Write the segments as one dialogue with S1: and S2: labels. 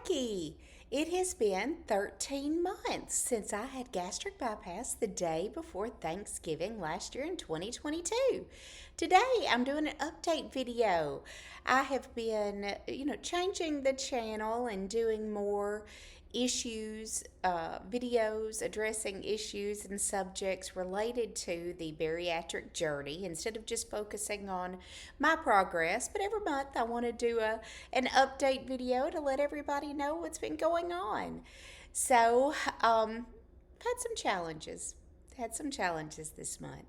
S1: Jackie. It has been 13 months since I had gastric bypass the day before Thanksgiving last year in 2022. Today I'm doing an update video. I have been, changing the channel and doing more issues, videos addressing issues and subjects related to the bariatric journey instead of just focusing on my progress. But every month I want to do an update video to let everybody know what's been going on. So, I've had some challenges. Had some challenges this month.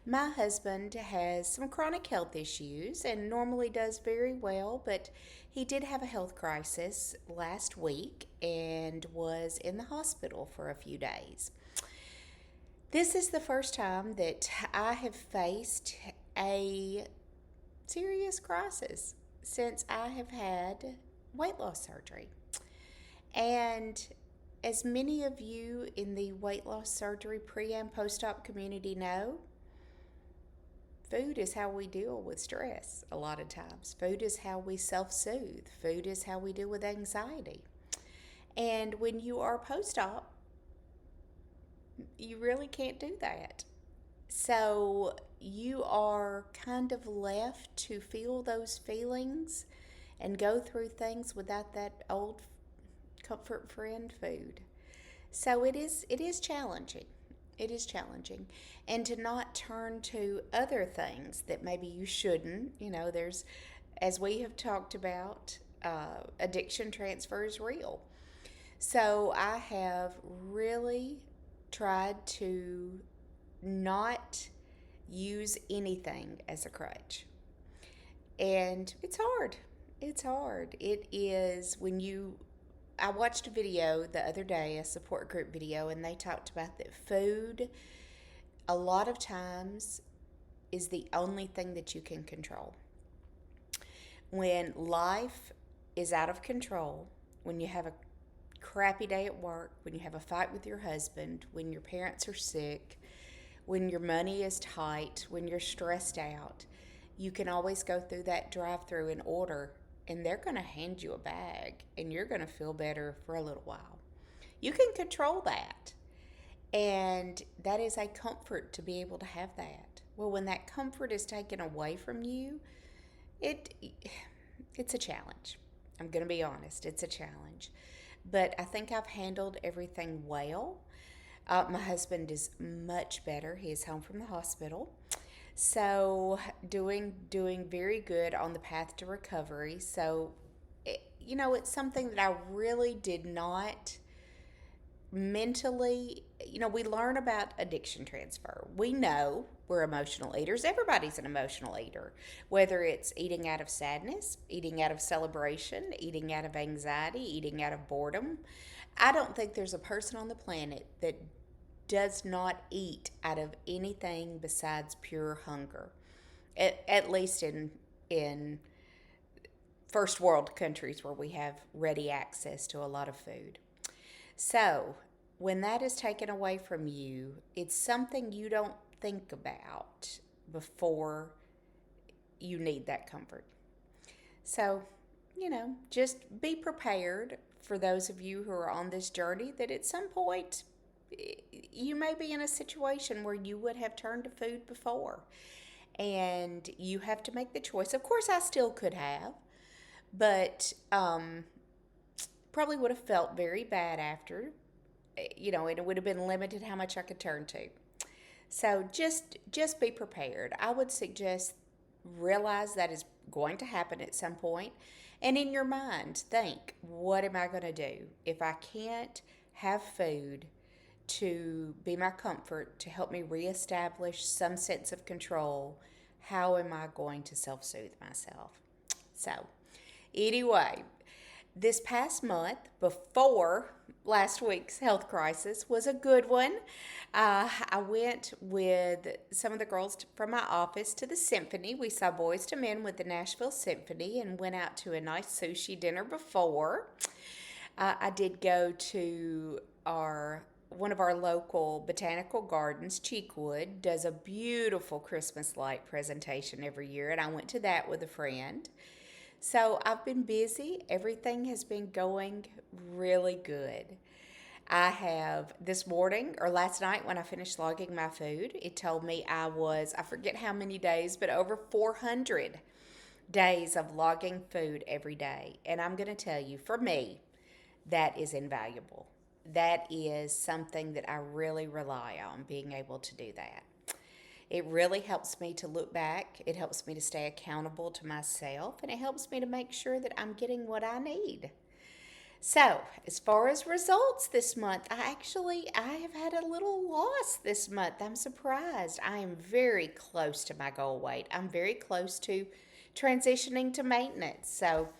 S1: My husband has some chronic health issues and normally does very well, but he did have a health crisis last week and was in the hospital for a few days. This is the first time that I have faced a serious crisis since I have had weight loss surgery. And as many of you in the weight loss surgery pre and post op community know, food is how we deal with stress a lot of times. Food is how we self soothe. Food is how we deal with anxiety. And when you are post op, you really can't do that. So you are kind of left to feel those feelings and go through things without that old comfort friend food. So it is challenging. It is challenging. And to not turn to other things that maybe you shouldn't. There's, as we have talked about, addiction transfer is real. So I have really tried to not use anything as a crutch. And it's hard. It's hard. It is when you. I watched a video the other day, a support group video, and they talked about that food, a lot of times, is the only thing that you can control. When life is out of control, when you have a crappy day at work, when you have a fight with your husband, when your parents are sick, when your money is tight, when you're stressed out, you can always go through that drive-through and order, and they're going to hand you a bag, and you're going to feel better for a little while. You can control that, and that is a comfort to be able to have that. Well, when that comfort is taken away from you, it it's a challenge. I'm going to be honest, it's a challenge. But I think I've handled everything well. My husband is much better. He is home from the hospital. So doing very good on the path to recovery. So it's something that I really did not mentally, we learn about addiction transfer. We know we're emotional eaters. Everybody's an emotional eater, whether it's eating out of sadness, eating out of celebration, eating out of anxiety, eating out of boredom. I don't think there's a person on the planet that does not eat out of anything besides pure hunger. At least in first world countries where we have ready access to a lot of food. So, when that is taken away from you, it's something you don't think about before you need that comfort. So, just be prepared for those of you who are on this journey that at some point you may be in a situation where you would have turned to food before and you have to make the choice. Of course, I still could have, but probably would have felt very bad after, and it would have been limited how much I could turn to. So just be prepared. I would suggest realize that is going to happen at some point, and in your mind think, what am I going to do if I can't have food to be my comfort, to help me reestablish some sense of control? How am I going to self-soothe myself? So, anyway, this past month, before last week's health crisis, was a good one. I went with some of the girls from my office to the symphony. We saw Boys to Men with the Nashville Symphony and went out to a nice sushi dinner before. I did go to one of our local botanical gardens. Cheekwood does a beautiful Christmas light presentation every year, and I went to that with a friend. So I've been busy. Everything has been going really good. I have this morning or last night when I finished logging my food, it told me I forget how many days, but over 400 days of logging food every day. And I'm going to tell you, for me, that is invaluable. That is something that I really rely on, being able to do that. It really helps me to look back. It helps me to stay accountable to myself, and it helps me to make sure that I'm getting what I need. So, as far as results this month, I have had a little loss this month. I'm surprised. I am very close to my goal weight. I'm very close to transitioning to maintenance. So,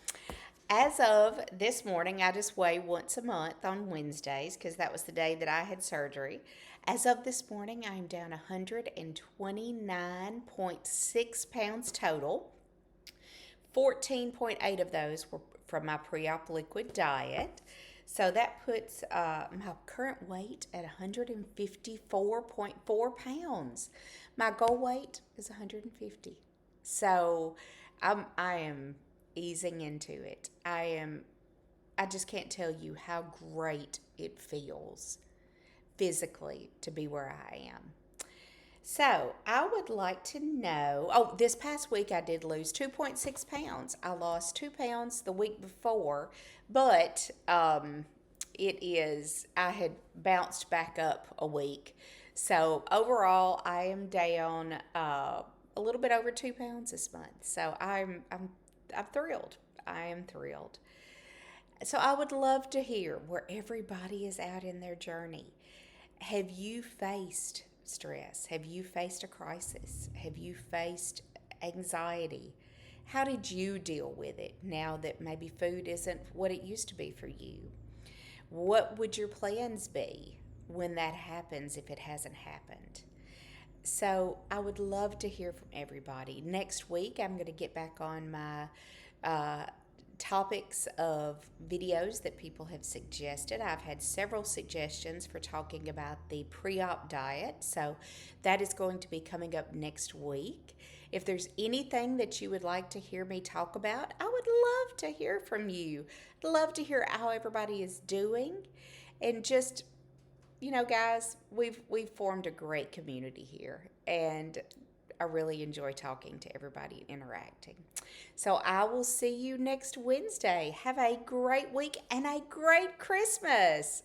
S1: as of this morning, I just weigh once a month on Wednesdays because that was the day that I had surgery. As of this morning, I am down 129.6 pounds total. 14.8 of those were from my pre op liquid diet. So that puts my current weight at 154.4 pounds. My goal weight is 150. So I am easing into it. I just can't tell you how great it feels physically to be where I am. So, I would like to know. Oh, this past week I did lose 2.6 pounds. I lost 2 pounds the week before, but I had bounced back up a week. So, overall, I am down a little bit over 2 pounds this month. So, I'm thrilled. I am thrilled. So, I would love to hear where everybody is out in their journey. Have you faced stress? Have you faced a crisis? Have you faced anxiety? How did you deal with it now that maybe food isn't what it used to be for you? What would your plans be when that happens if it hasn't happened? So I would love to hear from everybody. Next week, I'm going to get back on my uh, topics of videos that people have suggested. I've had several suggestions for talking about the pre op diet, so that is going to be coming up next week. If there's anything that you would like to hear me talk about, I would love to hear from you. I'd love to hear how everybody is doing and just guys, we've formed a great community here, and I really enjoy talking to everybody and interacting. So I will see you next Wednesday. Have a great week and a great Christmas.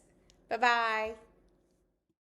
S1: Bye bye.